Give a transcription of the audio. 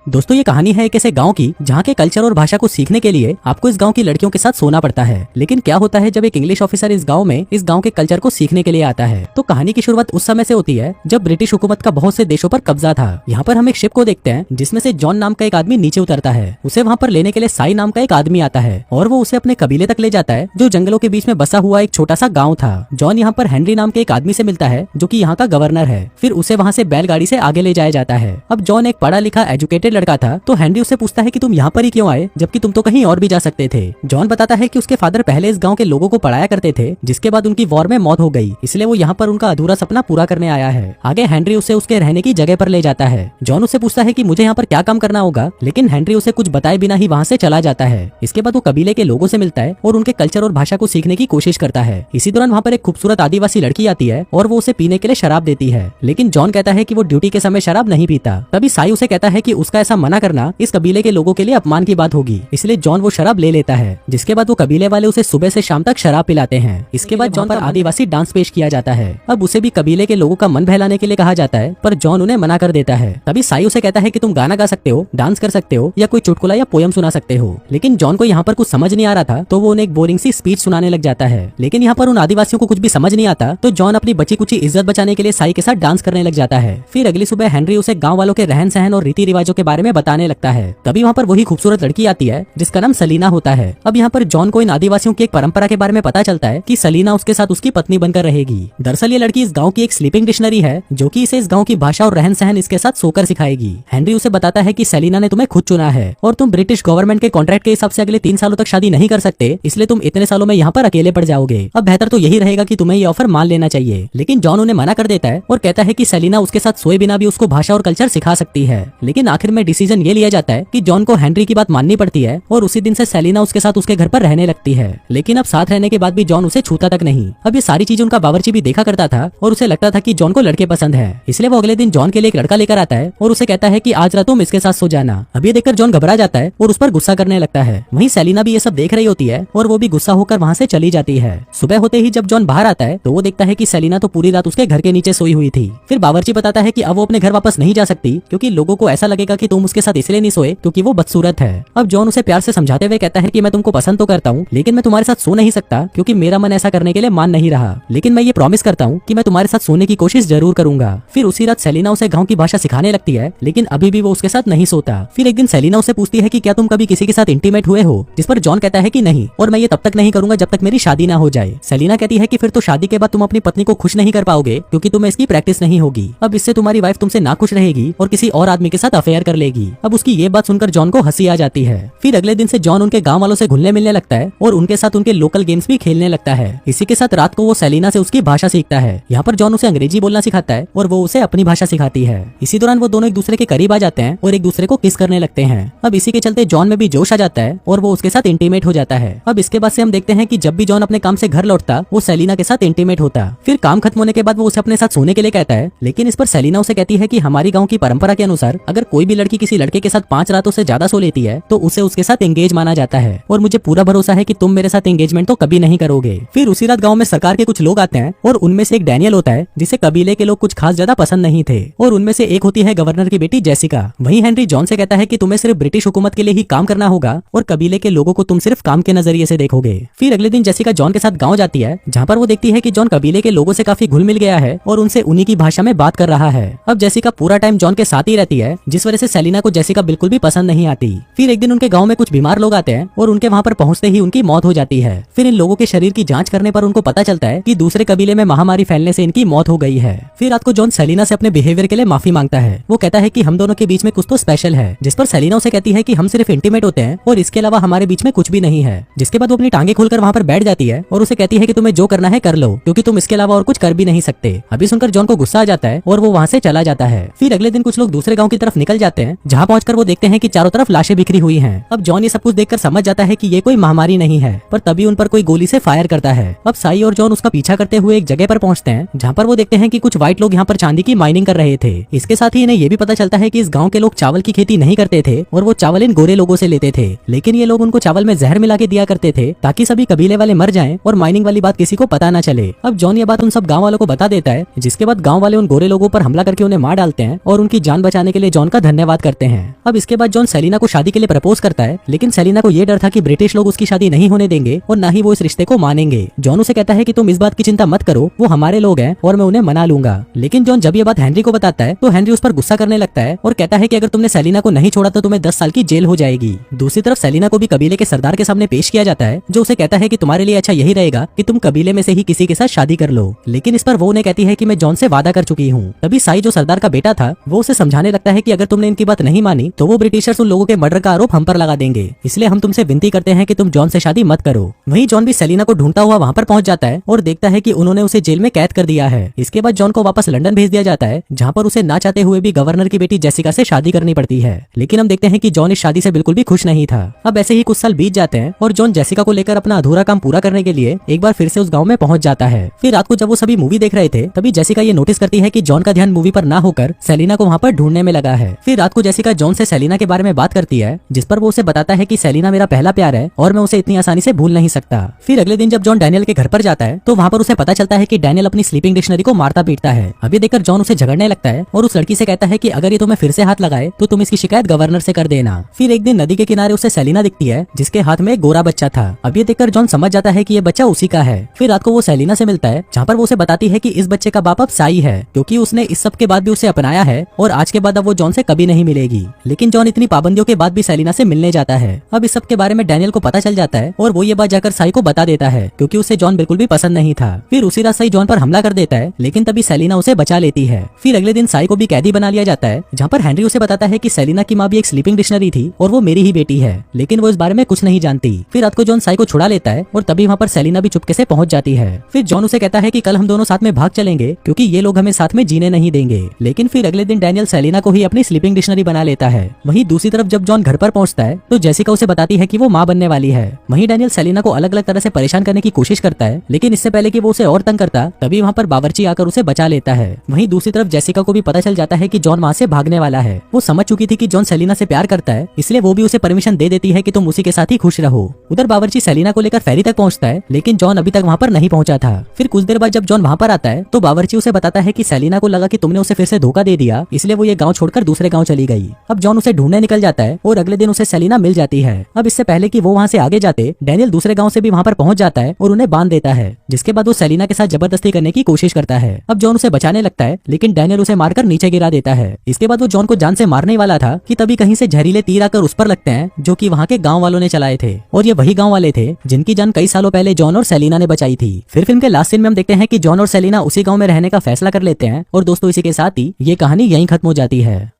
दोस्तों ये कहानी है एक ऐसे गांव की जहां के कल्चर और भाषा को सीखने के लिए आपको इस गांव की लड़कियों के साथ सोना पड़ता है। लेकिन क्या होता है जब एक इंग्लिश ऑफिसर इस गांव के कल्चर को सीखने के लिए आता है। तो कहानी की शुरुआत उस समय से होती है जब ब्रिटिश हुकूमत का बहुत से देशों पर कब्जा था। यहाँ पर हम एक शिप को देखते हैं जिसमें से जॉन नाम का एक आदमी नीचे उतरता है। उसे वहाँ पर लेने के लिए साई नाम का एक आदमी आता है और वो उसे अपने कबीले तक ले जाता है जो जंगलों के बीच में बसा हुआ एक छोटा सा गाँव था। जॉन यहाँ पर हेनरी नाम के एक आदमी से मिलता है जो की यहाँ का गवर्नर है। फिर उसे वहाँ से बैलगाड़ी से आगे ले जाया जाता है। अब जॉन एक पढ़ा लिखा एजुकेटेड लड़का था तो हेनरी उससे पूछता है कि तुम यहाँ पर ही क्यों आए जबकि तुम तो कहीं और भी जा सकते थे। जॉन बताता है कि उसके फादर पहले इस गांव के लोगों को पढ़ाया करते थे जिसके बाद उनकी वॉर में मौत हो गई, इसलिए वो यहाँ पर उनका अधूरा सपना पूरा करने आया है। आगे हेनरी उसे उसके रहने की जगह पर ले जाता है। जॉन उससे पूछता है कि मुझे यहाँ पर क्या काम करना होगा, लेकिन हेनरी उसे कुछ बताए बिना ही वहाँ से चला जाता है। इसके बाद वो कबीले के लोगों से मिलता है और उनके कल्चर और भाषा को सीखने की कोशिश करता है। इसी दौरान वहाँ पर एक खूबसूरत आदिवासी लड़की आती है और वो उसे पीने के लिए शराब देती है, लेकिन जॉन कहता है कि वो ड्यूटी के समय शराब नहीं पीता। तभी साई उसे कहता है कि उसका ऐसा मना करना इस कबीले के लोगों के लिए अपमान की बात होगी, इसलिए जॉन वो शराब ले लेता है। जिसके बाद वो कबीले वाले उसे सुबह से शाम तक शराब पिलाते हैं। इसके बाद जॉन पर आदिवासी डांस पेश किया जाता है। अब उसे भी कबीले के लोगों का मन बहलाने के लिए कहा जाता है, पर जॉन उन्हें मना कर देता है। तभी साई उसे कहता है कि तुम गाना गा सकते हो, डांस कर सकते हो या कोई चुटकुला या पोयम सुना सकते हो। लेकिन जॉन को यहाँ पर कुछ समझ नहीं आ रहा था तो वो उन्हें एक बोरिंग सी स्पीच सुनाने लग जाता है। लेकिन यहाँ पर उन आदिवासियों को कुछ भी समझ नहीं आता तो जॉन अपनी बची कुची इज्जत बचाने के लिए साई के साथ डांस करने लग जाता है। फिर अगली सुबह हेनरी उसे गाँव वालों के रहन सहन और रीति रिवाजों के बारे में बताने लगता है। तभी वहाँ पर वही खूबसूरत लड़की आती है जिसका नाम सलीना होता है। अब यहाँ पर जॉन को इन आदिवासियों की एक परंपरा के बारे में पता चलता है कि सलीना उसके साथ उसकी पत्नी बनकर रहेगी। दरअसल ये लड़की इस गांव की एक स्लीपिंग डिक्शनरी है जो कि इसे इस गांव की भाषा और रहन सहन इसके साथ सोकर सिखाएगी। हेनरी उसे बताता है कि सलीना ने तुम्हें खुद चुना है और तुम ब्रिटिश गवर्नमेंट के कॉन्ट्रैक्ट के हिसाब से अगले 3 सालों तक शादी नहीं कर सकते, इसलिए तुम इतने सालों में यहाँ पर अकेले पड़ जाओगे। अब बेहतर तो यही रहेगा कि तुम्हें ये ऑफर मान लेना चाहिए। लेकिन जॉन उन्हें मना कर देता है और कहता है कि सलीना उसके साथ सोए बिना भी उसको भाषा और कल्चर सिखा सकती है। लेकिन आखिर में डिसीजन ये लिया जाता है कि जॉन को हेनरी की बात माननी पड़ती है और उसी दिन से सलीना उसके साथ उसके घर पर रहने लगती है। लेकिन अब साथ रहने के बाद भी जॉन उसे छूता तक नहीं। अब ये सारी चीजें उनका बावर्ची भी देखा करता था और उसे लगता था कि जॉन को लड़के पसंद है, इसलिए वो अगले दिन जॉन के लिए एक लड़का लेकर आता है और उसे कहता है कि आज रात तुम इसके साथ सो जाना। अब ये देखकर जॉन घबरा जाता है और उस पर गुस्सा करने लगता है। वहीं सेलिना भी ये सब देख रही होती है और वो भी गुस्सा होकर वहाँ से चली जाती है। सुबह होते ही जब जॉन बाहर आता है तो वो देखता है कि सेलिना तो पूरी रात उसके घर के नीचे सोई हुई थी। फिर बावर्ची बताता है कि अब वो अपने घर वापस नहीं जा सकती क्योंकि लोगों को ऐसा लगेगा कि तुम उसके साथ इसलिए नहीं सोए क्योंकि वो बदसूरत है। अब जॉन उसे प्यार से समझाते हुए कहता है कि मैं तुमको पसंद तो करता हूँ लेकिन मैं तुम्हारे साथ सो नहीं सकता क्योंकि मेरा मन ऐसा करने के लिए मान नहीं रहा, लेकिन मैं ये प्रॉमिस करता हूँ कि मैं तुम्हारे साथ सोने की कोशिश जरूर करूंगा। फिर उसी रात सेलिना उसे गांव की भाषा सिखाने लगती है, लेकिन अभी भी वो उसके साथ नहीं सोता। फिर एक दिन सेलिना उसे पूछती है कि क्या तुम कभी किसी के साथ इंटीमेट हुए हो, जिस पर जॉन कहता है कि नहीं और मैं ये तब तक नहीं करूंगा जब तक मेरी शादी ना हो जाए। सेलिना कहती है कि फिर तो शादी के बाद तुम अपनी पत्नी को खुश नहीं कर पाओगे क्योंकि तुम्हें इसकी प्रैक्टिस नहीं होगी। अब इससे तुम्हारी वाइफ तुमसे नाखुश रहेगी और किसी और आदमी के साथ अफेयर कर लेगी। अब उसकी ये बात सुनकर जॉन को हंसी आ जाती है। फिर अगले दिन से जॉन उनके गाँव वालों से घुलने मिलने लगता है और उनके साथ उनके लोकल गेम्स भी खेलने लगता है। इसी के साथ रात को वो सेलिना से उसकी भाषा सीखता है। यहाँ पर जॉन उसे अंग्रेजी बोलना सिखाता है और वो उसे अपनी भाषा सिखाती है। इसी दौरान वो दोनों एक दूसरे के करीब आ जाते हैं और एक दूसरे को किस करने लगते हैं। अब इसी के चलते जॉन में भी जोश आ जाता है और वो उसके साथ इंटीमेट हो जाता है। अब इसके बाद से हम देखते हैं कि जब भी जॉन अपने काम से घर लौटता वो सेलिना के साथ इंटीमेट होता। फिर काम खत्म होने के बाद वो उसे अपने साथ सोने के लिए कहता है, लेकिन इस पर सेलिना उसे कहती है कि हमारी गाँव की परंपरा के अनुसार अगर कोई भी लड़की किसी लड़के के साथ 5 रातों से ज्यादा सो लेती है तो उसे उसके साथ एंगेज माना जाता है और मुझे पूरा भरोसा है कि तुम मेरे साथ एंगेजमेंट तो कभी नहीं करोगे। फिर उसी रात गाँव में सरकार के कुछ लोग आते हैं और उनमें से एक डैनियल होता है जिसे कबीले के लोग कुछ खास ज्यादा पसंद नहीं थे और उनमें से एक होती है गवर्नर की बेटी जेसिका। वहीं हेनरी जॉन से कहता है कि तुम्हें सिर्फ ब्रिटिश हुकूमत के लिए ही काम करना होगा और कबीले के लोगों को तुम सिर्फ काम के नजरिए से देखोगे। फिर अगले दिन जेसिका जॉन के साथ गाँव जाती है जहाँ पर वो देखती है कि जॉन कबीले के लोगों से काफी घुल मिल गया है और उनसे उन्हीं की भाषा में बात कर रहा है। अब जेसिका पूरा टाइम जॉन के साथ ही रहती है जिस वजह से सेलिना को जेसिका बिल्कुल भी पसंद नहीं आती। फिर एक दिन उनके गाँव में कुछ बीमार लोग आते हैं और उनके वहाँ पर पहुँचते ही उनकी मौत हो जाती है। फिर इन लोगों के शरीर की जाँच करने पर उनको पता चलता है कि दूसरे कबीले में महामारी फैलने से इनकी मौत हो गई है। फिर रात को जॉन सेलिना से अपने बिहेवियर के लिए माफी मांगता है। वो कहता है कि हम दोनों के बीच में कुछ तो स्पेशल है, जिस पर सेलिना उसे कहती है कि हम सिर्फ इंटीमेट होते हैं और इसके अलावा हमारे बीच में कुछ भी नहीं है। जिसके बाद वो अपनी टांगे खोलकर वहाँ पर बैठ जाती है और उसे कहती है कि तुम्हें जो करना है कर लो क्योंकि तुम इसके अलावा और कुछ कर भी नहीं सकते। अभी सुनकर जॉन को गुस्सा आ जाता है और वो वहाँ से चला जाता है। फिर अगले दिन कुछ लोग दूसरे गाँव की तरफ निकल जाते हैं जहाँ पहुंचकर वो देखते हैं कि चारों तरफ लाशें बिखरी हुई हैं। अब जॉन ये सब कुछ देखकर समझ जाता है कि ये कोई महामारी नहीं है, पर तभी उन पर कोई गोली से फायर करता है। अब साई और जॉन उसका पीछा करते हुए एक जगह पर पहुंचते हैं जहाँ पर वो देखते हैं कि कुछ व्हाइट लोग यहाँ पर चांदी की माइनिंग कर रहे थे। इसके साथ ही इन्हें ये भी पता चलता है कि इस गांव के लोग चावल की खेती नहीं करते थे और वो चावल इन गोरे लोगों से लेते थे, लेकिन ये लोग उनको चावल में जहर मिला के दिया करते थे ताकि सभी कबीले वाले मर जाएं और माइनिंग वाली बात किसी को पता न चले। अब जॉन ये बात उन सब गाँव वालों को बता देता है, जिसके बाद गाँव वाले उन गोरे लोगों पर हमला करके उन्हें मार डालते हैं और उनकी जान बचाने के लिए जॉन का धन्यवाद धन्यवाद करते हैं। अब इसके बाद जॉन सेलिना को शादी के लिए प्रपोज करता है, लेकिन सेलिना को ये डर था कि ब्रिटिश लोग उसकी शादी नहीं होने देंगे और ना ही वो इस रिश्ते को मानेंगे। जॉन उसे कहता है कि तुम इस बात की चिंता मत करो, वो हमारे लोग हैं और मैं उन्हें मना लूंगा। लेकिन जॉन जब ये बात हेनरी को बताता है तो हेनरी उस पर गुस्सा करने लगता है और कहता है कि अगर तुमने सेलिना को नहीं छोड़ा तो तुम्हें 10 साल की जेल हो जाएगी। दूसरी तरफ सेलिना को भी कबीले के सरदार के सामने पेश किया जाता है, जो उसे कहता है कि तुम्हारे लिए अच्छा यही रहेगा कि तुम कबीले में से ही किसी के साथ शादी कर लो। लेकिन इस पर वो उन्हें कहती है कि मैं जॉन से वादा कर चुकी हूँ। तभी साई जो सरदार का बेटा था वो उसे समझाने लगता है कि अगर तुमने इनकी बात नहीं मानी तो वो ब्रिटिशर्स उन लोगों के मर्डर का आरोप हम पर लगा देंगे, इसलिए हम तुमसे विनती करते हैं कि तुम जॉन से शादी मत करो। वहीं जॉन भी सेलिना को ढूंढता हुआ वहाँ पर पहुंच जाता है और देखता है कि उन्होंने उसे जेल में कैद कर दिया है। इसके बाद जॉन को वापस लंदन भेज दिया जाता है, जहाँ पर उसे ना चाहते हुए भी गवर्नर की बेटी जेसिका से शादी करनी पड़ती है। लेकिन हम देखते हैं कि जॉन इस शादी से बिल्कुल भी खुश नहीं था। अब ऐसे ही कुछ साल बीत जाते हैं और जॉन जेसिका को लेकर अपना अधूरा काम पूरा करने के लिए एक बार फिर से उस गाँव में पहुंच जाता है। फिर रात को जब वो सभी मूवी देख रहे थे तभी जेसिका ये नोटिस करती है कि जॉन का ध्यान मूवी पर ना होकर सेलिना को वहाँ पर ढूंढने में लगा है। फिर रात को जेसिका जॉन से सेलिना के बारे में बात करती है, जिस पर वो उसे बताता है कि सेलिना मेरा पहला प्यार है और मैं उसे इतनी आसानी से भूल नहीं सकता। फिर अगले दिन जब जॉन डैनियल के घर पर जाता है तो वहाँ पर उसे पता चलता है कि डैनियल अपनी स्लीपिंग डिक्शनरी को मारता पीटता है। अब ये देखकर जॉन उसे झगड़ने लगता है और उस लड़की से कहता है कि अगर ये तुम्हें फिर से हाथ लगाए तो तुम इसकी शिकायत गवर्नर से कर देना। फिर एक दिन नदी के किनारे उसे सेलिना दिखती है, जिसके हाथ में एक गोरा बच्चा था। अब ये देखकर जॉन समझ जाता है कि ये बच्चा उसी का है। फिर रात को वो सेलिना से मिलता है, जहाँ पर वो उसे बताती है कि इस बच्चे का बाप अब साई है, क्योंकि उसने इस सब के बाद भी उसे अपनाया है और आज के बाद अब वो जॉन से कभी नहीं मिलेगी। लेकिन जॉन इतनी पाबंदियों के बाद भी सेलिना से मिलने जाता है। अब इस सब के बारे में डैनियल को पता चल जाता है और वो ये बात जाकर साई को बता देता है, क्योंकि उसे जॉन बिल्कुल भी पसंद नहीं था। फिर उसी रात साई जॉन पर हमला कर देता है, लेकिन तभी सेलिना उसे बचा लेती है। फिर अगले दिन साई को भी कैदी बना लिया जाता है, जहाँ पर हेनरी उसे बताता है कि सेलिना की माँ भी एक स्लीपिंग डिक्शनरी थी और वो मेरी ही बेटी है, लेकिन वो इस बारे में कुछ नहीं जानती। फिर रात को जॉन साई को छुड़ा लेता है और तभी वहाँ पर सेलिना भी चुपके से पहुंच जाती है। फिर जॉन उसे कहता है कि कल हम दोनों साथ में भाग चलेंगे, क्योंकि ये लोग हमें साथ में जीने नहीं देंगे। लेकिन फिर अगले दिन डैनियल सेलिना को ही अपनी स्लीपिंग डिक्शनरी बना लेता है। वहीं दूसरी तरफ जब जॉन घर पर पहुंचता है तो जेसिका उसे बताती है कि वो माँ बनने वाली है। वहीं डैनियल सेलिना को अलग अलग तरह से परेशान करने की कोशिश करता है, लेकिन इससे पहले कि वो उसे और तंग करता तभी वहाँ पर बावर्ची आकर उसे बचा लेता है। वहीं दूसरी तरफ जेसिका को भी पता चल जाता है कि जॉन वहाँ से भागने वाला है। वो समझ चुकी थी कि जॉन सेलिना से प्यार करता है, इसलिए वो भी उसे परमिशन दे देती है कि तुम उसी के साथ ही खुश रहो। उधर बावर्ची सेलिना को लेकर फेरी तक पहुंचता है, लेकिन जॉन अभी तक वहाँ पर नहीं पहुंचा था। फिर कुछ देर बाद जब जॉन वहाँ पर आता है तो बावर्ची उसे बताता है कि सेलिना को लगा कि तुमने उसे फिर से धोखा दे दिया, इसलिए वो ये गाँव छोड़कर दूसरे गाँव चली गई। अब जॉन उसे ढूंढने निकल जाता है और अगले दिन उसे सेलिना मिल जाती है। अब इससे पहले कि वो वहाँ से आगे जाते डैनियल दूसरे गाँव से भी वहाँ पर पहुंच जाता है और उन्हें बांध देता है, जिसके बाद वो सेलिना के साथ जबरदस्ती करने की कोशिश करता है। अब जॉन उसे बचाने लगता है, लेकिन डैनियल उसे मारकर नीचे गिरा देता है। इसके बाद वो जॉन को जान से मारने वाला था कि तभी कहीं से जहरीले तीर आकर उस पर लगते हैं, जो कि वहाँ के गाँव वालों ने चलाए थे और ये वही गाँव वाले थे जिनकी जान कई सालों पहले जॉन और सेलिना ने बचाई थी। फिर फिल्म के लास्ट सीन में हम देखते हैं कि जॉन और सेलिना उसी गाँव में रहने का फैसला कर लेते हैं और दोस्तों इसी के साथ ही ये कहानी यहीं खत्म हो जाती है।